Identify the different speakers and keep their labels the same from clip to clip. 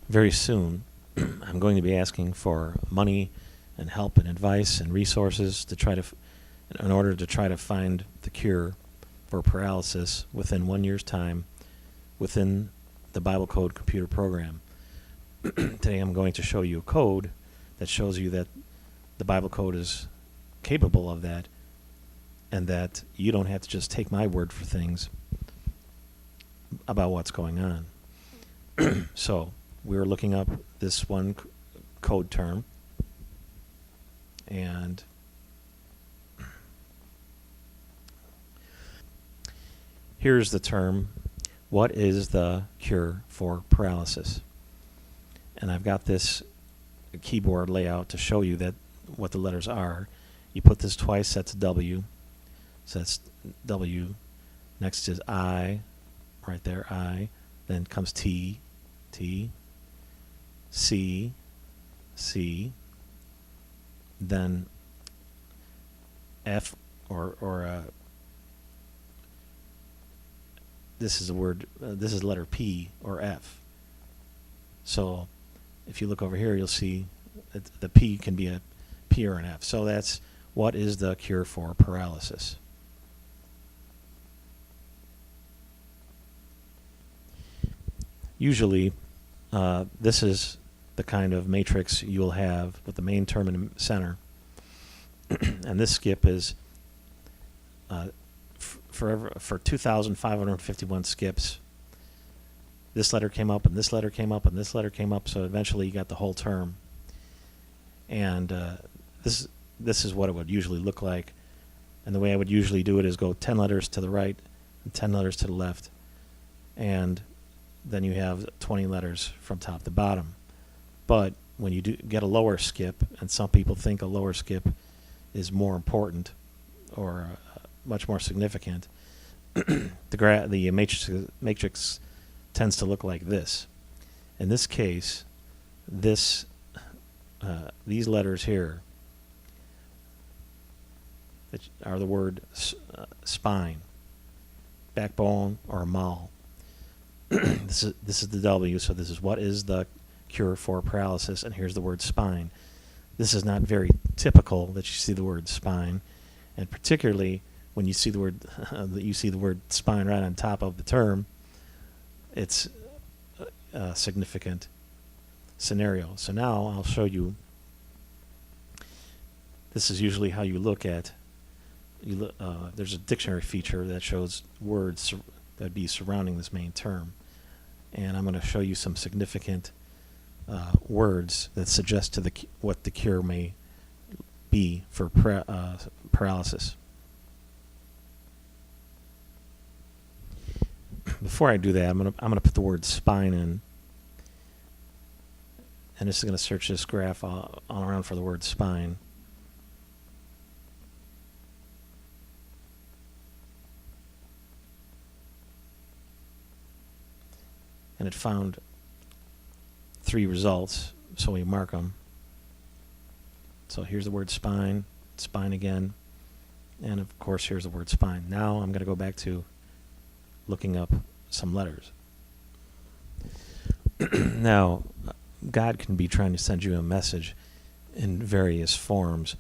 Speaker 1: very soon, I'm going to be asking for money and help and advice and resources to try to, in order to try to find the cure for paralysis within 1 year's time within the Bible Code computer program. Today I'm going to show you a code that shows you that the Bible Code is capable of that, and that you don't have to just take my word for things about what's going on. So we're looking up this one code term, and here's the term: what is the cure for paralysis? And I've got this keyboard layout to show you that what the letters are. You put this twice, that's W. So that's W. Next is I, right there, I. Then comes T, T. C, C. Then F, or this is a word. This is letter P or F. So if you look over here, you'll see that the P can be a P or an F. So that's what is the cure for paralysis. Usually, this is the kind of matrix you'll have with the main term in the center. And this skip is for 2,551 skips. This letter came up, and this letter came up, and this letter came up, so eventually you got the whole term. And this is what it would usually look like. And the way I would usually do it is go 10 letters to the right and 10 letters to the left. And then you have 20 letters from top to bottom. But when you do get a lower skip, and some people think a lower skip is more important or much more significant, the matrix tends to look like this. In this case, these letters here are the word spine, backbone, or maul. This is the W, so this is what is the cure for paralysis, and here's the word spine. This is not very typical that you see the word spine, and particularly when you see the word spine right on top of the term. It's a significant scenario. So now I'll show you. This is usually how you look at. There's a dictionary feature that shows words that be surrounding this main term, and I'm going to show you some significant words that suggest to what the cure may be for paralysis. Before I do that, I'm gonna put the word spine in, and this is going to search this graph all around for the word spine. And it found 3 results, so we mark them. So here's the word spine, spine again, and of course here's the word spine. Now I'm going to go back to looking up some letters. Now, God can be trying to send you a message in various forms,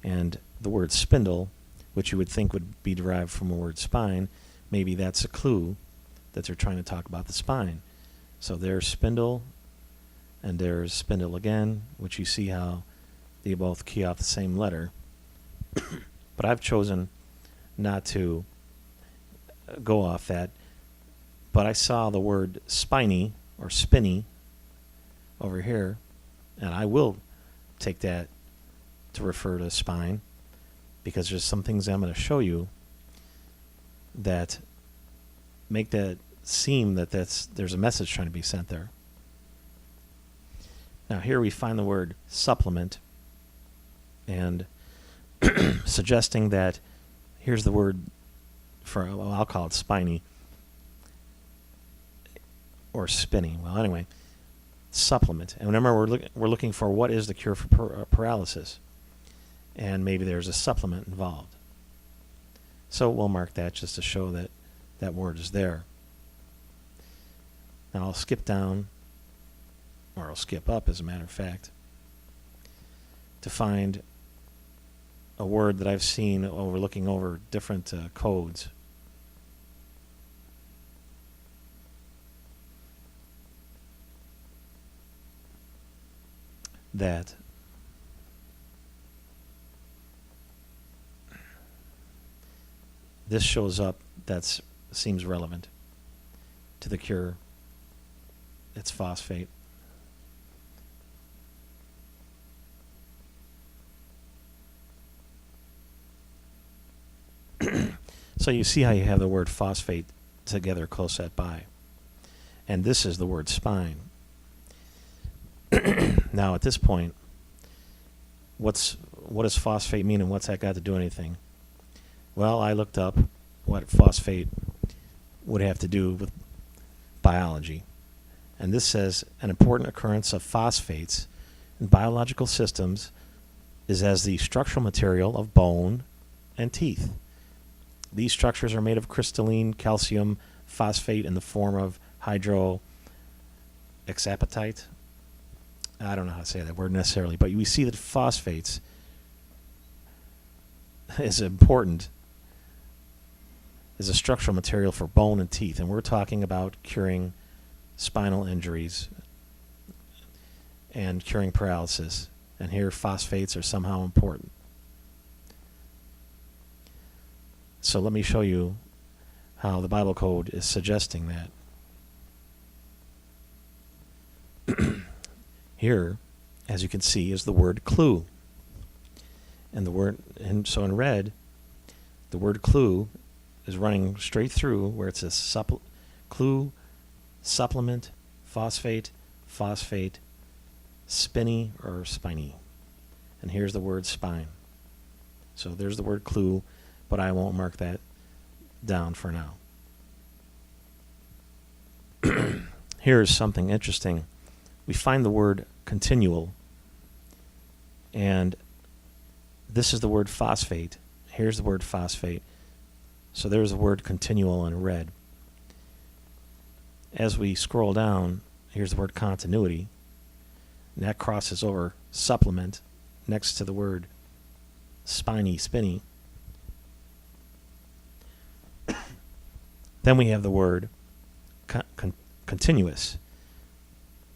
Speaker 1: and the word spindle, which you would think would be derived from the word spine, maybe that's a clue that they're trying to talk about the spine. So there's spindle, and there's spindle again, which you see how they both key off the same letter. But I've chosen not to go off that. But I saw the word spiny or spinny over here, and I will take that to refer to spine, because there's some things I'm going to show you that make that seem that there's a message trying to be sent there. Now here we find the word supplement, and suggesting that here's the word for, well, I'll call it spiny or spinny. Well, anyway, supplement. And remember, we're looking for what is the cure for paralysis, and maybe there's a supplement involved. So we'll mark that just to show that that word is there. Now I'll skip down or I'll skip up as a matter of fact, to find a word that I've seen over looking over different codes. That this shows up that seems relevant to the cure. It's phosphate. So you see how you have the word phosphate together close set by. And this is the word spine. Now at this point, what does phosphate mean and what's that got to do anything? Well, I looked up what phosphate would have to do with biology. And this says an important occurrence of phosphates in biological systems is as the structural material of bone and teeth. These structures are made of crystalline calcium phosphate in the form of hydroxapatite. I don't know how to say that word necessarily, but we see that phosphates is important as a structural material for bone and teeth, and we're talking about curing spinal injuries and curing paralysis, and here phosphates are somehow important. So let me show you how the Bible code is suggesting that. Here, as you can see, is the word clue. And so in red, the word clue is running straight through where it says clue, supplement, phosphate, phosphate, spiny or spiny. And here's the word spine. So there's the word clue, but I won't mark that down for now. Here's something interesting. We find the word continual, and this is the word phosphate. Here's the word phosphate. So there's the word continual in red. As we scroll down, here's the word continuity, and that crosses over supplement next to the word spiny, spinny. Then we have the word continuous.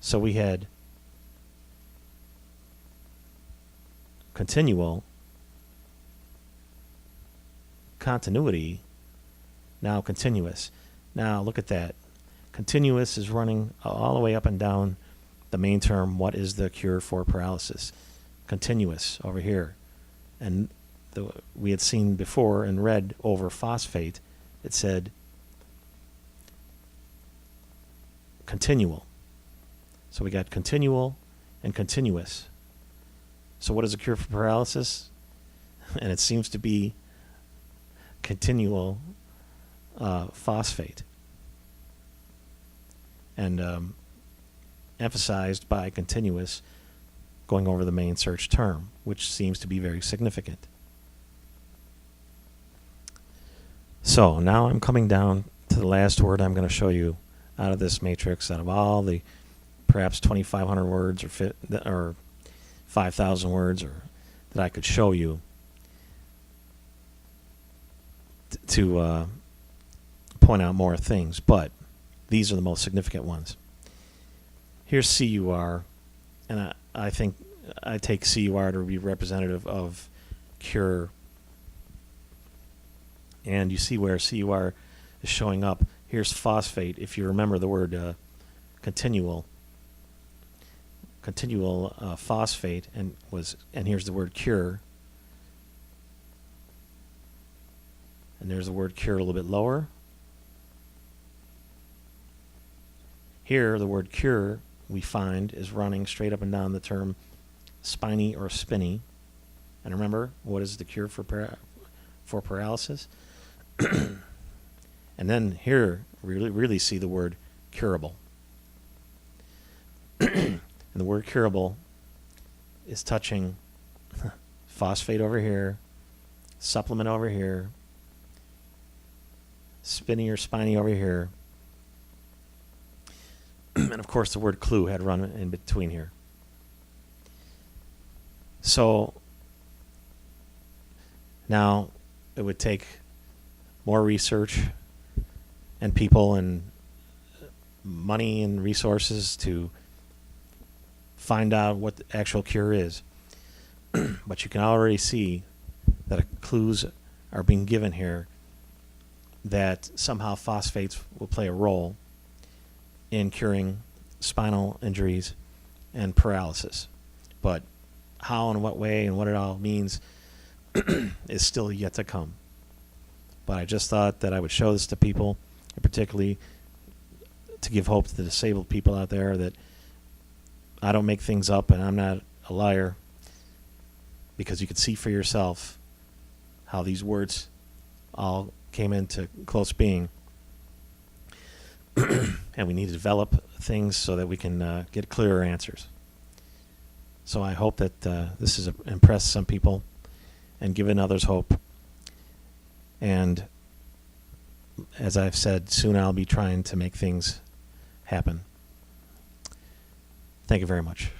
Speaker 1: So we had continual, continuity, now continuous. Now look at that. Continuous is running all the way up and down the main term, what is the cure for paralysis? Continuous over here. And we had seen before in red over phosphate, it said continual. So we got continual and continuous. So what is a cure for paralysis? And it seems to be continual phosphate. And emphasized by continuous going over the main search term, which seems to be very significant. So now I'm coming down to the last word I'm going to show you out of this matrix, out of all the perhaps 2,500 words or 5,000 words or that I could show you to point out more things, but these are the most significant ones. Here's CUR, and I think I take CUR to be representative of cure. And you see where CUR is showing up. Here's phosphate. If you remember the word continual phosphate, and here's the word cure. And there's the word cure a little bit lower. Here, the word cure we find is running straight up and down the term spiny or spinny. And remember, what is the cure for paralysis? And then here, really see the word curable. And the word curable is touching phosphate over here, supplement over here, spinny or spiny over here. And And of course the word clue had run in between here. So now it would take more research and people and money and resources to find out what the actual cure is. But you can already see that clues are being given here that somehow phosphates will play a role in curing spinal injuries and paralysis. But how and what way and what it all means is still yet to come. But I just thought that I would show this to people, and particularly to give hope to the disabled people out there that I don't make things up and I'm not a liar, because you can see for yourself how these words all came into close being. And we need to develop things so that we can get clearer answers. So I hope that this has impressed some people and given others hope. And as I've said, soon I'll be trying to make things happen. Thank you very much.